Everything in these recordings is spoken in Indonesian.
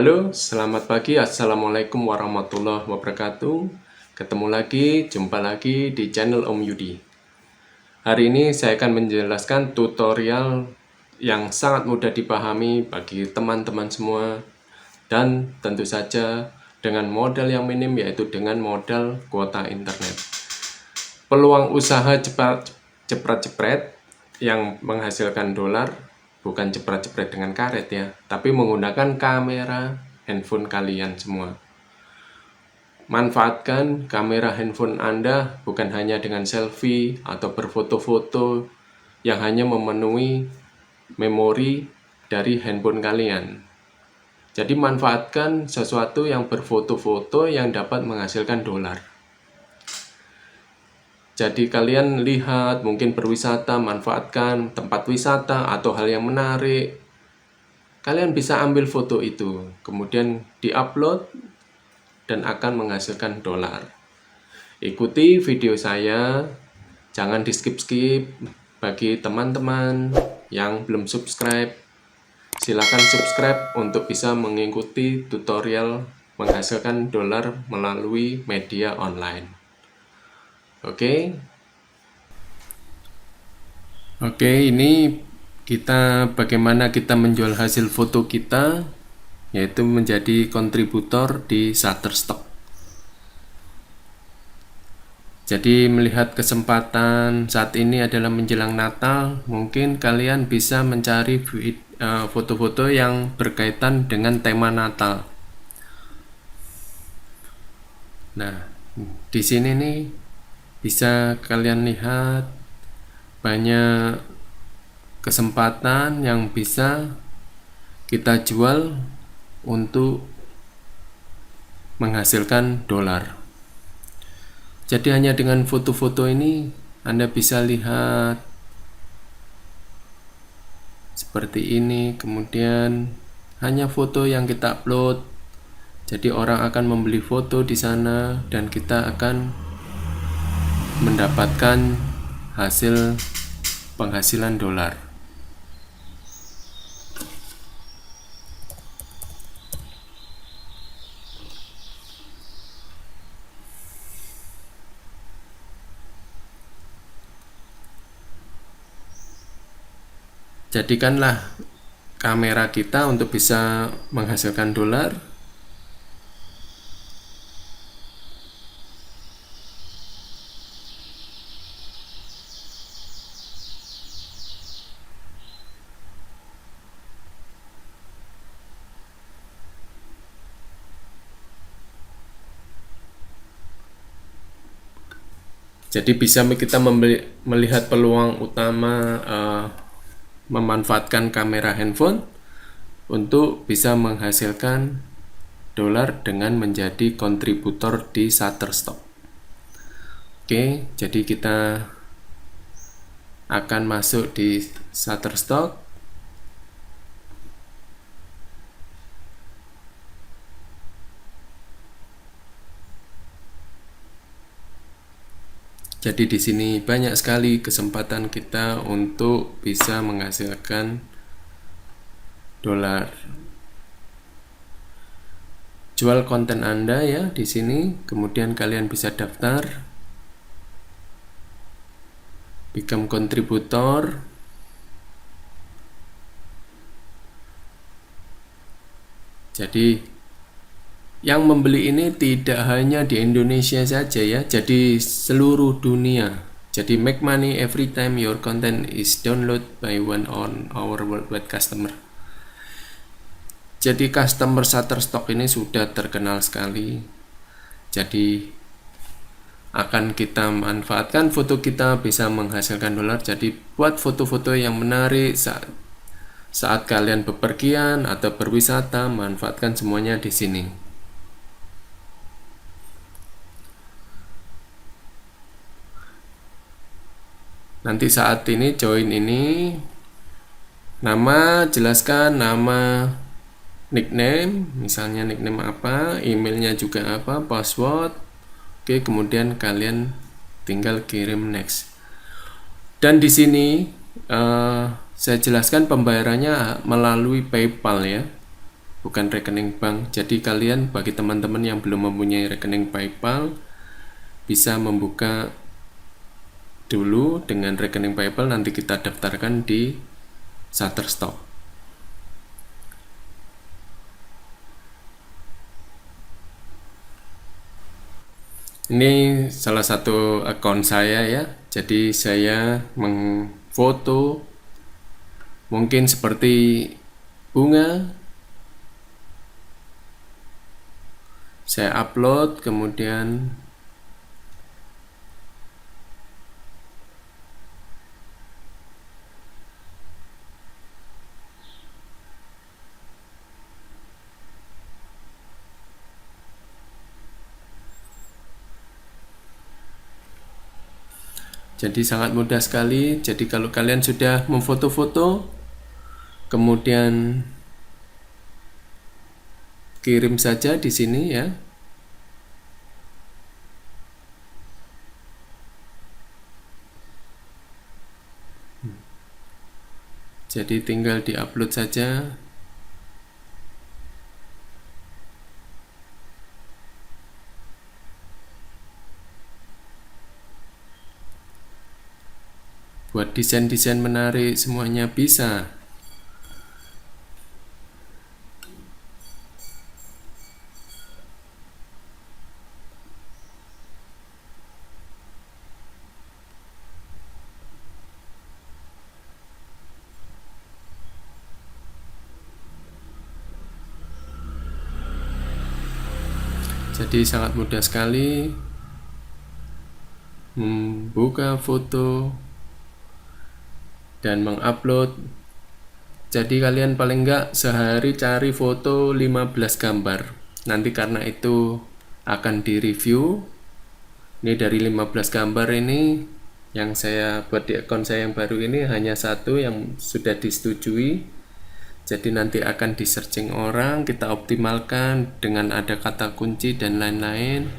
Halo, selamat pagi. Assalamualaikum warahmatullahi wabarakatuh. Jumpa lagi di channel Om Yudi. Hari ini saya akan menjelaskan tutorial yang sangat mudah dipahami bagi teman-teman semua, dan tentu saja dengan modal yang minim, yaitu dengan modal kuota internet. Peluang usaha cepret-cepret yang menghasilkan dolar, bukan cepret-cepret dengan karet ya, tapi menggunakan kamera handphone kalian semua. Manfaatkan kamera handphone Anda bukan hanya dengan selfie atau berfoto-foto yang hanya memenuhi memori dari handphone kalian. Jadi manfaatkan sesuatu yang berfoto-foto yang dapat menghasilkan dolar. Jadi kalian lihat, mungkin berwisata, manfaatkan tempat wisata atau hal yang menarik. Kalian bisa ambil foto itu, kemudian diupload dan akan menghasilkan dolar. Ikuti video saya, jangan di skip-skip. Bagi teman-teman yang belum subscribe, silakan subscribe untuk bisa mengikuti tutorial menghasilkan dolar melalui media online. Oke, ini bagaimana kita menjual hasil foto kita, yaitu menjadi kontributor di Shutterstock. Jadi melihat kesempatan saat ini adalah menjelang Natal, mungkin kalian bisa mencari foto-foto yang berkaitan dengan tema Natal. Nah, di sini nih bisa kalian lihat banyak kesempatan yang bisa kita jual untuk menghasilkan dolar. Jadi hanya dengan foto-foto ini Anda bisa lihat seperti ini, kemudian hanya foto yang kita upload. Jadi orang akan membeli foto di sana dan kita akan mendapatkan hasil penghasilan dolar. Jadikanlah kamera kita untuk bisa menghasilkan dolar. Jadi bisa kita melihat peluang utama memanfaatkan kamera handphone untuk bisa menghasilkan dolar dengan menjadi kontributor di Shutterstock. Oke, jadi kita akan masuk di Shutterstock. Jadi di sini banyak sekali kesempatan kita untuk bisa menghasilkan dolar. Jual konten Anda ya di sini, kemudian kalian bisa daftar, become kontributor. Jadi yang membeli ini tidak hanya di Indonesia saja ya, jadi seluruh dunia. Jadi make money every time your content is downloaded by one on our worldwide customer. Jadi customer Shutterstock ini sudah terkenal sekali. Jadi akan kita manfaatkan foto kita bisa menghasilkan dolar. Jadi buat foto-foto yang menarik saat kalian bepergian atau berwisata, manfaatkan semuanya di sini. Nanti saat ini join ini, nama, jelaskan nama, nickname, misalnya nickname apa, emailnya juga apa, password. Oke, kemudian kalian tinggal kirim next. Dan di sini saya jelaskan pembayarannya melalui PayPal ya. bukan rekening bank. Jadi kalian, bagi teman-teman yang belum mempunyai rekening PayPal, bisa membuka dulu dengan rekening PayPal, nanti kita daftarkan di Shutterstock. Ini salah satu akun saya ya. Jadi saya mengfoto mungkin seperti bunga, saya upload, kemudian jadi sangat mudah sekali. Jadi kalau kalian sudah memfoto-foto, kemudian kirim saja di sini ya. Jadi tinggal diupload saja. Buat desain-desain menarik semuanya bisa. Jadi sangat mudah sekali membuka foto dan mengupload. Jadi kalian paling enggak sehari cari foto 15 gambar. Nanti karena itu akan direview. Ini dari 15 gambar ini yang saya buat di akun saya yang baru ini hanya satu yang sudah disetujui. Jadi nanti akan di searching orang, kita optimalkan dengan ada kata kunci dan lain-lain.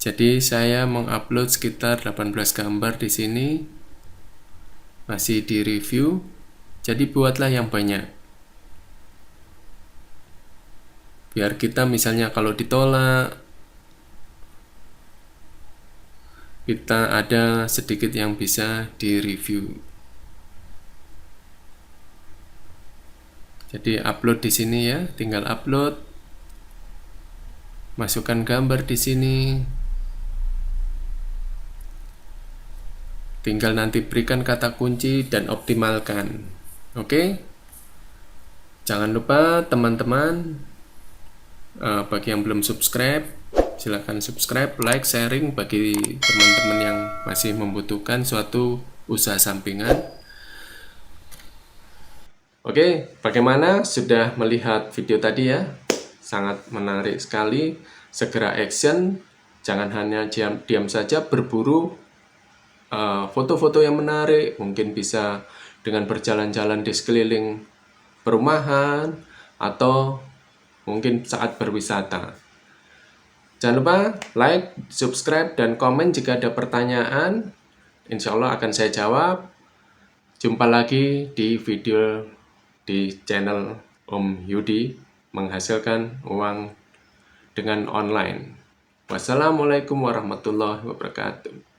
Jadi saya mengupload sekitar 18 gambar di sini. Masih di review. Jadi buatlah yang banyak. Biar kita misalnya kalau ditolak, kita ada sedikit yang bisa di review. Jadi upload di sini ya, tinggal upload. Masukkan gambar di sini. Tinggal nanti berikan kata kunci dan optimalkan. Oke? Jangan lupa teman-teman, bagi yang belum subscribe, silahkan subscribe, like, sharing bagi teman-teman yang masih membutuhkan suatu usaha sampingan. Oke, bagaimana? Sudah melihat video tadi ya? Sangat menarik sekali. Segera action, jangan hanya diam saja berburu foto-foto yang menarik. Mungkin bisa dengan berjalan-jalan di sekeliling perumahan atau mungkin saat berwisata. Jangan lupa like, subscribe, dan komen jika ada pertanyaan. Insya Allah akan saya jawab. Jumpa lagi di video di channel Om Yudi, menghasilkan uang dengan online. Wassalamualaikum warahmatullahi wabarakatuh.